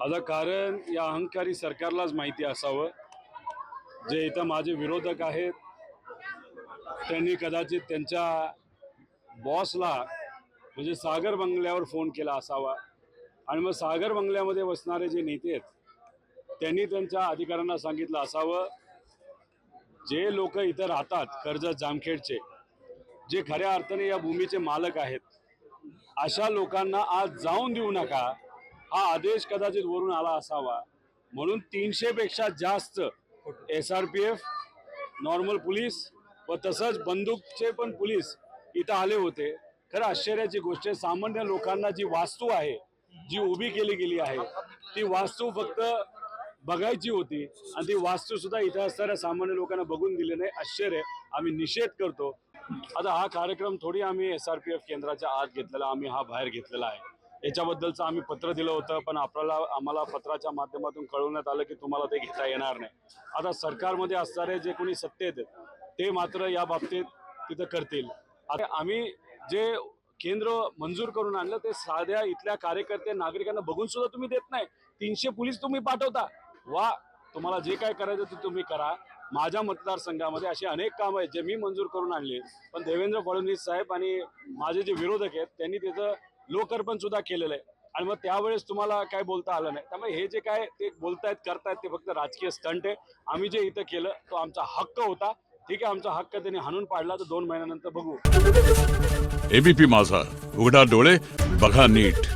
आता कारण या अहंकारी सरकारलाच माहिती असावं, जे इथं माझे विरोधक आहेत त्यांनी कदाचित त्यांच्या बॉसला म्हणजे सागर बंगल्यावर फोन केला असावा आणि मग सागर बंगल्यामध्ये बसणारे जे नेते आहेत त्यांनी त्यांच्या अधिकाऱ्यांना सांगितलं असावं, जे लोक इथं राहतात कर्जत जामखेडचे, जे खऱ्या अर्थाने या भूमीचे मालक आहेत, अशा लोकांना आज जाऊन देऊ नका हा आदेश कदाचित वरून आला असावा. म्हणून 300 पेक्षा जास्त SRPF, नॉर्मल पोलीस व तसंच बंदूकचे पण पोलीस इथं आले होते. खरं आश्चर्याची गोष्ट आहे, सामान्य लोकांना जी वास्तू आहे, जी उभी केली गेली आहे, ती वास्तू फक्त बघायची होती आणि ती वास्तू सुद्धा इथं असणाऱ्या सामान्य लोकांना बघून दिली नाही. आश्चर्य. आम्ही निषेध करतो. आता हा कार्यक्रम थोडी आम्ही SRPF केंद्राच्या आत घेतलेला, आम्ही हा बाहेर घेतलेला आहे. याच्याबद्दलचं आम्ही पत्र दिलं होतं, पण आम्हाला पत्राच्या माध्यमातून कळवण्यात आलं की तुम्हाला ते घेता येणार नाही. आता सरकारमध्ये असणारे जे कोणी सत्तेत ते मात्र या बाबतीत तिथं करतील. आता आम्ही जे केंद्र मंजूर करून आणलं ते साध्या इथल्या कार्यकर्ते नागरिकांना बघून सुद्धा तुम्ही देत नाही. 300 पोलीस तुम्ही पाठवता. वा, तुम्हाला जे काय करायचं ते तुम्ही करा. माझ्या मतदारसंघामध्ये अशी अनेक कामं आहेत जे मी मंजूर करून आणली, पण देवेंद्र फडणवीस साहेब आणि माझे जे विरोधक आहेत त्यांनी त्याचं लोकार्पण सुद्धा केलेलं आहे आणि मग त्यावेळेस तुम्हाला काय बोलता आलं नाही. त्यामुळे हे जे काय ते बोलतायत करतायत ते फक्त राजकीय स्टंट आहे. आम्ही जे इथं केलं तो आमचा हक्क होता. ठीक आहे, आमचा हक्क त्यांनी हाणून पाडला तर 2 महिन्यानंतर बघू. ABP माझा, उघडा डोळे बघा नीट.